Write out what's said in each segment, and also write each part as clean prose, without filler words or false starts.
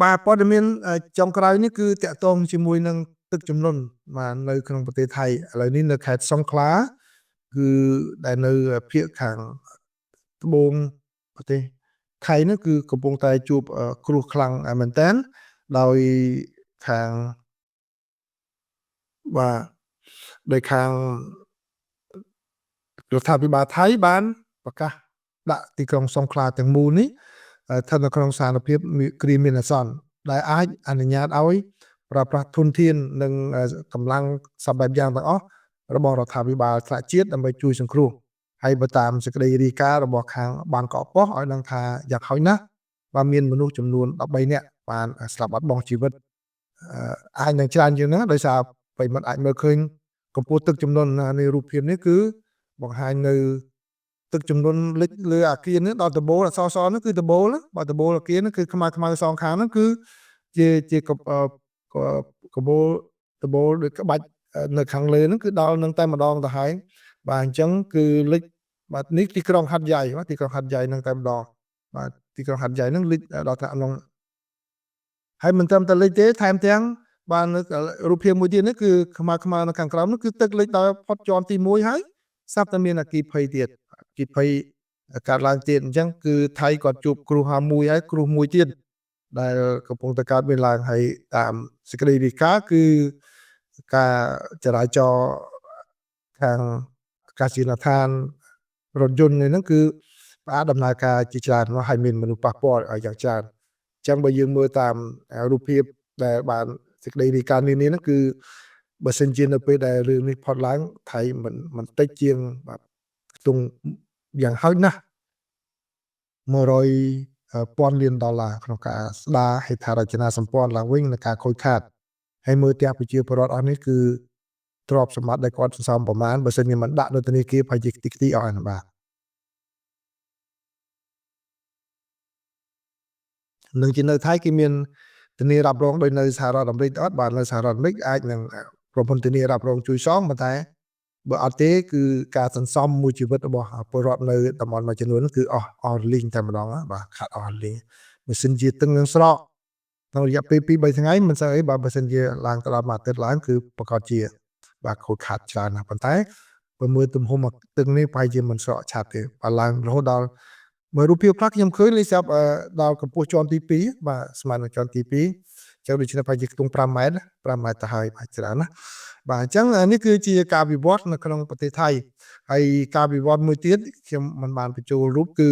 បាទព័ត៌មានចុងក្រោយនេះគឺតាក់ទងជាមួយនឹងទឹកជំនន់បាទនៅក្នុងប្រទេសថៃឥឡូវនេះនៅខេត្តសង្ខឡាគឺដែលនៅភាគខាងត្បូងប្រទេសថៃនោះគឺកំពុងតែជួបគ្រោះខ្លាំងមែនទែនដោយខាងបាទដោយខាងរដ្ឋាភិបាលថៃបានប្រកាសដាក់ទីក្រុងសង្ខឡាទាំងមូលនេះស្ថិតនៅក្នុងស្ថានភាពគ្រាមានអាសន្នដែលអាចអនុញ្ញាតឲ្យប្រើប្រាស់ធនធាននិងកម្លាំងសពបែបយ៉ាងទាំងអស់របស់រដ្ឋាភិបាលថ្នាក់ជាតិដើម្បីជួយសង្គ្រោះហើយបើតាមសេចក្តីរាយការណ៍របស់ខាងបានកកប៉ុស្តិ៍ឲ្យដឹងថាយ៉ាងហោចណាស់បានមានមនុស្សចំនួន13នាក់បានស្លាប់បាត់បង់ជីវិតអាចនឹងច្រើនជាងហ្នឹងដោយសារប្រិមត្តអាចមើលឃើញកម្ពស់ទឹកជំនន់នៃរូបភាពនេះគឺបង្ហាញនៅទឹកជំនន់លិចលើអាគារនេះដល់ដបូលអសសនោះគឺដបូលបើដបូលអាគារនោះគឺខ្មៅសងខាងនោះគឺជាកបូលដបូលដូចក្បាច់នៅខាងលើនោះគឺដល់នឹងតែម្ដងទៅហើយបាទអញ្ចឹងគឺលិចបាទនេះទីក្រុងហាត់យ៉ៃបាទទីក្រុងហាត់យ៉ៃនឹងតែម្ដងបាទទីក្រុងហាត់យ៉ៃនឹងលិចដល់ថ្នាក់នោះហើយមិនត្រឹមតែលិចទេថែមទាំងបានរូបភាពមួយទៀតនេះគឺខ្មៅនៅខាងក្រោមនោះគឺទឹកលិចដល់ផុតជាន់ទី1ហើយស្រាប់តែមានអគ្គិភ័យទៀតអគ្គិភ័យកើតឡើងទៀតអញ្ចឹងគឺថៃគាត់ជួបគ្រោះមួយហើយគ្រោះមួយទៀតដែលកំពុងតែកើតមានឡើងហើយតាមសេចក្តីរាយការណ៍គឺការចរាចរណ៍ខាងអាកាសយានដ្ឋានរថយន្តនេះហ្នឹងគឺផ្អាកដំណើរការជាច្រើនហើយមានមនុស្សប៉ះពាល់យ៉ាងច្រើនអញ្ចឹងបើយើងមើលតាមរូបភាពដែលបានសេចក្តីរាយការណ៍នានាហ្នឹងគឺបើសិនជានៅពេលដែលរឿងនេះផុតឡើងថៃមិនតិចជាងបាទខ្ទង់យ៉ាងហោចណាស់$100,000 លានក្នុងការស្ដារហេដ្ឋារចនាសម្ព័ន្ធឡើងវិញនិងការខូចខាតហើយមើលផ្ទះប្រជាពលរដ្ឋអស់នេះគឺទ្រព្យសម្បត្តិដែលគាត់សន្សំប្រមាណបើសិនជាមិនដាក់នៅធនាគារប្រហែលជាខ្ទេចអស់ហើយបាទនឹងជានៅថៃគេមានធានារ៉ាប់រងដោយនៅសហរដ្ឋអាមេរិកអត់បាទនៅសហរដ្ឋអាមេរិកអាចនឹងក្រុមហ៊ុនធានារ៉ាប់រងជួយសងប៉ុន្តែបើអត់ទេគឺការសន្សំមួយជីវិតរបស់ពលរដ្ឋនៅតំបន់មួយចំនួនគឺអស់រលីងតែម្ដងបាទខាត់អស់រលីងម៉ាស៊ីនជាទឹងនឹងស្រកក្នុងរយៈពេល 2-3 ថ្ងៃមិនស្អីបើសិនជាឡើងទៅដល់មួយអាទិត្យឡើងគឺប្រកាសជាបាទខូចខាតច្រើនណាស់ប៉ុន្តែបើមើលទំហំទឹកនេះប្រហែលជាមិនស្រកឆាប់ទេបើឡើងរហូតដល់មើលរូបភាពខ្លះខ្ញុំឃើញលេខស្រាប់ដល់កម្ពស់ជាន់ទី2បាទស្មើនឹងជាន់ទី2ចឹងដូច្នេះប្រហែលជាខ្ទង់5ម៉ែត្រទៅហើយបាទច្រើនណាបាទអញ្ចឹងនេះគឺជាការវិវត្តនៅក្នុងប្រទេសថៃហើយការវិវត្តមួយទៀតខ្ញុំមិនបានបញ្ចូលរូបគឺ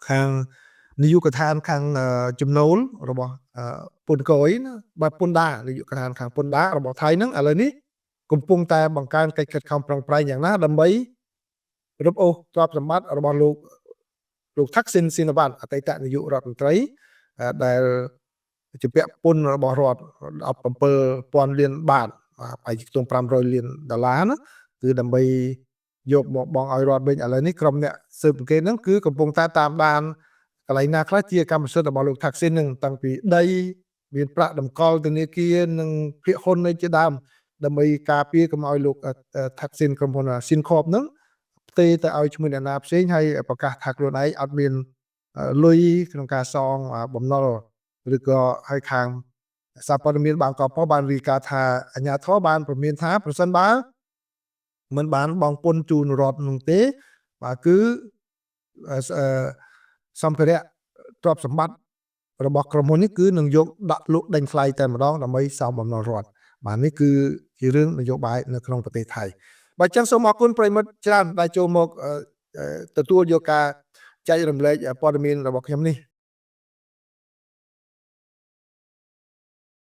ខាងនាយកដ្ឋានខាងចំណូលរបស់ពន្ធកុយណាបាទពន្ធដានាយកដ្ឋានខាងពន្ធដារបស់ថៃហ្នឹងឥឡូវនេះកំពុងតែបង្កើនកិច្ចខិតខំប្រឹងប្រែងយ៉ាងណាដើម្បីរឹបអូសទ្រព្យសម្បត្តិរបស់លោកថាក់ស៊ីនស៊ីណាវ៉ាន់អតីតនាយករដ្ឋមន្ត្រីដែលជាពាក់ពន្ធរបស់រដ្ឋ$17,000 លានបាទប្រហែលជាខ្ទង់$500 លានណាគឺដើម្បីយកមកបង់ឲ្យរដ្ឋវិញឥឡូវនេះក្រុមអ្នកស៊ើបអង្កេតហ្នឹងគឺកំពុងតែតាមដានកន្លែងណាខ្លះជាកម្មសិទ្ធិរបស់លោកថាក់ស៊ីនហ្នឹងតាំងពីដីមានប្រាក់តម្កល់ធនាគារនិងភាគហ៊ុននៃជាដើមដើម្បីការពារកុំឲ្យលោកថាក់ស៊ីនក្រុមហ៊ុនស៊ីនខបហ្នឹងផ្ទេរទៅឲ្យឈ្មោះអ្នកណាផ្សេងហើយប្រកាសថាខ្លួនឯងអត់មានលុយក្នុងការសងបំណុលឬក៏ឲ្យខាងសារព័ត៌មានបានកកប៉ុស្តិ៍បានរាយការណ៍ថាអាជ្ញាធរបានព្រមានថាប្រសិនបើមិនបានបង់ពន្ធជូនរដ្ឋនោះទេបាទគឺសម្ភារៈទ្រព្យសម្បត្តិរបស់ក្រុមហ៊ុននេះគឺនឹងយកដាក់លក់ដេញថ្លៃតែម្ដងដើម្បីសងបំណុលរដ្ឋបាទនេះគឺជារឿងនយោបាយនៅក្នុងប្រទេសថៃបាទអញ្ចឹងសូមអរគុណប្រិមិត្តច្រើនដែលចូលមកទទួលយកការចែករំលែកព័ត៌មានរបស់ខ្ញុំនេះ